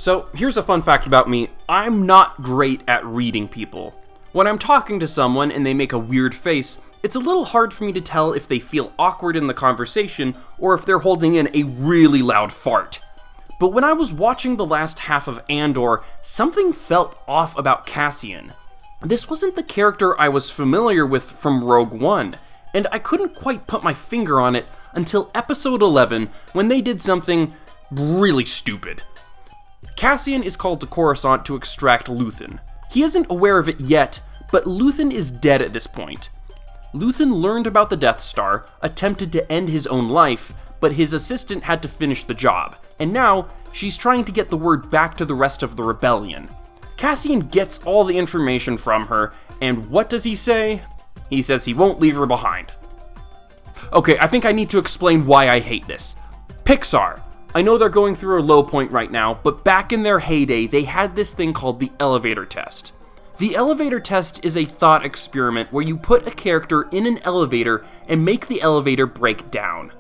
So, here's a fun fact about me. I'm not great at reading people. When I'm talking to someone and they make a weird face, it's a little hard for me to tell if they feel awkward in the conversation or if they're holding in a really loud fart. But when I was watching the last half of Andor, something felt off about Cassian. This wasn't the character I was familiar with from Rogue One, and I couldn't quite put my finger on it until episode 11 when they did something really stupid. Cassian is called to Coruscant to extract Luthen. He isn't aware of it yet, but Luthen is dead at this point. Luthen learned about the Death Star, attempted to end his own life, but his assistant had to finish the job, and now she's trying to get the word back to the rest of the rebellion. Cassian gets all the information from her, and what does he say? He says he won't leave her behind. Okay, I think I need to explain why I hate this. Pixar. I know they're going through a low point right now, but back in their heyday, they had this thing called the elevator test. The elevator test is a thought experiment where you put a character in an elevator and make the elevator break down.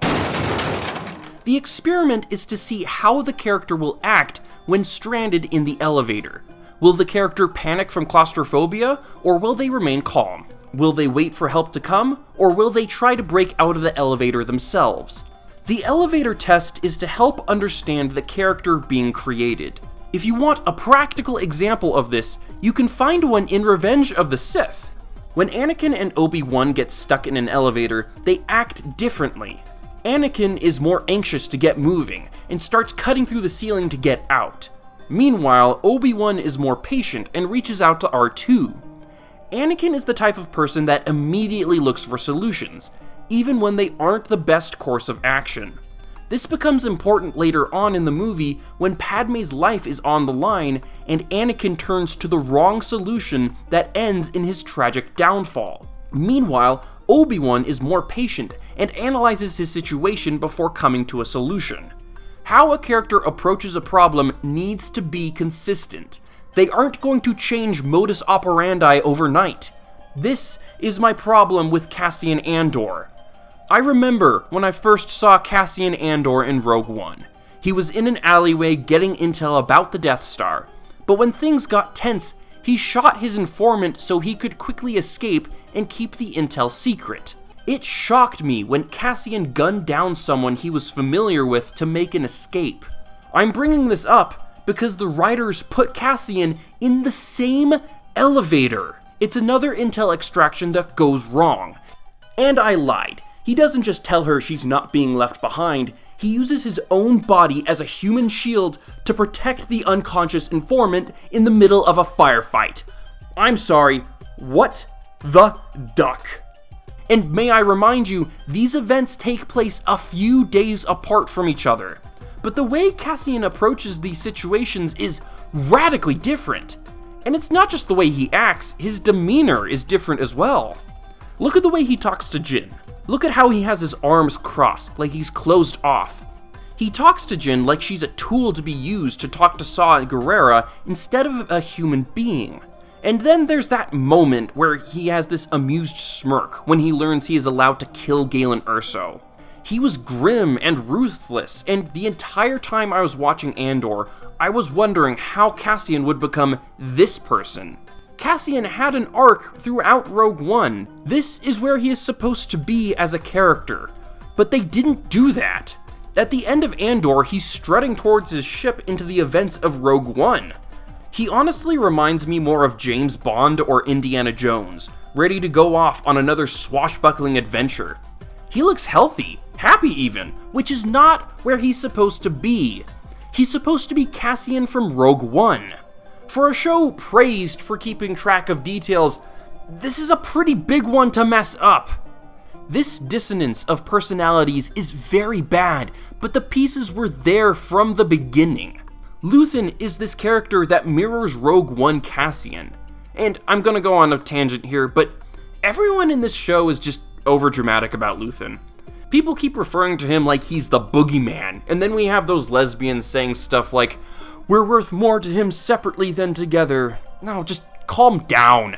The experiment is to see how the character will act when stranded in the elevator. Will the character panic from claustrophobia, or will they remain calm? Will they wait for help to come, or will they try to break out of the elevator themselves? The elevator test is to help understand the character being created. If you want a practical example of this, you can find one in Revenge of the Sith. When Anakin and Obi-Wan get stuck in an elevator, they act differently. Anakin is more anxious to get moving, and starts cutting through the ceiling to get out. Meanwhile, Obi-Wan is more patient and reaches out to R2. Anakin is the type of person that immediately looks for solutions, even when they aren't the best course of action. This becomes important later on in the movie when Padme's life is on the line and Anakin turns to the wrong solution that ends in his tragic downfall. Meanwhile, Obi-Wan is more patient and analyzes his situation before coming to a solution. How a character approaches a problem needs to be consistent. They aren't going to change modus operandi overnight. This is my problem with Cassian Andor. I remember when I first saw Cassian Andor in Rogue One. He was in an alleyway getting intel about the Death Star, but when things got tense, he shot his informant so he could quickly escape and keep the intel secret. It shocked me when Cassian gunned down someone he was familiar with to make an escape. I'm bringing this up because the writers put Cassian in the same elevator. It's another intel extraction that goes wrong. And I lied. He doesn't just tell her she's not being left behind, he uses his own body as a human shield to protect the unconscious informant in the middle of a firefight. I'm sorry, what the duck? And may I remind you, these events take place a few days apart from each other. But the way Cassian approaches these situations is radically different. And it's not just the way he acts, his demeanor is different as well. Look at the way he talks to Jyn. Look at how he has his arms crossed, like he's closed off. He talks to Jyn like she's a tool to be used to talk to Saw and Gerrera instead of a human being. And then there's that moment where he has this amused smirk when he learns he is allowed to kill Galen Erso. He was grim and ruthless, and the entire time I was watching Andor, I was wondering how Cassian would become this person. Cassian had an arc throughout Rogue One. This is where he is supposed to be as a character. But they didn't do that. At the end of Andor, he's strutting towards his ship into the events of Rogue One. He honestly reminds me more of James Bond or Indiana Jones, ready to go off on another swashbuckling adventure. He looks healthy, happy even, which is not where he's supposed to be. He's supposed to be Cassian from Rogue One. For a show praised for keeping track of details, this is a pretty big one to mess up. This dissonance of personalities is very bad, but the pieces were there from the beginning. Luthen is this character that mirrors Rogue One Cassian. And I'm gonna go on a tangent here, but everyone in this show is just overdramatic about Luthen. People keep referring to him like he's the boogeyman, and then we have those lesbians saying stuff like, "We're worth more to him separately than together." No, just calm down.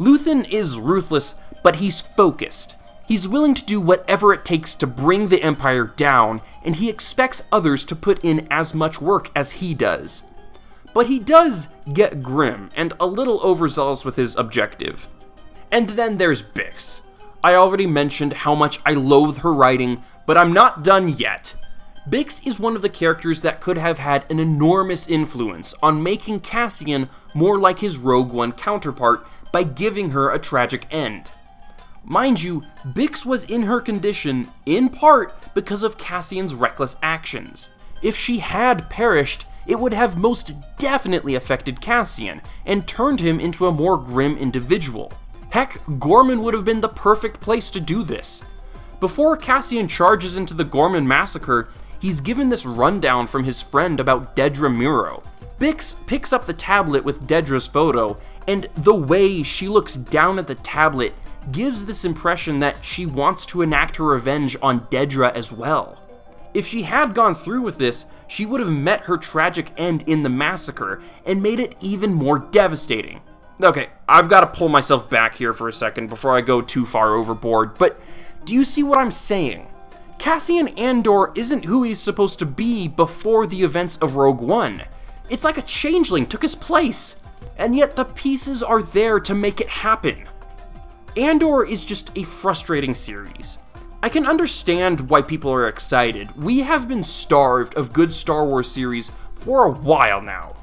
Luthen is ruthless, but he's focused. He's willing to do whatever it takes to bring the Empire down, and he expects others to put in as much work as he does. but he does get grim and a little overzealous with his objective. And then there's Bix. I already mentioned how much I loathe her writing, but I'm not done yet. Bix is one of the characters that could have had an enormous influence on making Cassian more like his Rogue One counterpart by giving her a tragic end. Mind you, Bix was in her condition in part because of Cassian's reckless actions. If she had perished, it would have most definitely affected Cassian and turned him into a more grim individual. Heck, Gorman would have been the perfect place to do this. Before Cassian charges into the Gorman massacre, he's given this rundown from his friend about Dedra Meero. Bix picks up the tablet with Dedra's photo, and the way she looks down at the tablet gives this impression that she wants to enact her revenge on Dedra as well. If she had gone through with this, she would have met her tragic end in the massacre and made it even more devastating. Okay, I've got to pull myself back here for a second before I go too far overboard, but do you see what I'm saying? Cassian Andor isn't who he's supposed to be before the events of Rogue One. It's like a changeling took his place, and yet the pieces are there to make it happen. Andor is just a frustrating series. I can understand why people are excited. We have been starved of good Star Wars series for a while now.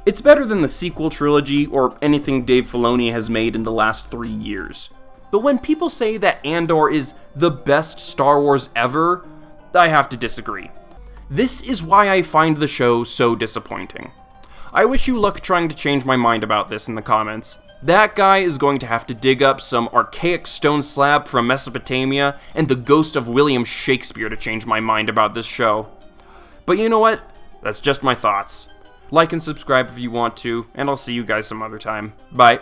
It's better than the sequel trilogy or anything Dave Filoni has made in the last 3 years. But when people say that Andor is the best Star Wars ever, I have to disagree. This is why I find the show so disappointing. I wish you luck trying to change my mind about this in the comments. That guy is going to have to dig up some archaic stone slab from Mesopotamia and the ghost of William Shakespeare to change my mind about this show. But you know what? That's just my thoughts. Like and subscribe if you want to, and I'll see you guys some other time. Bye.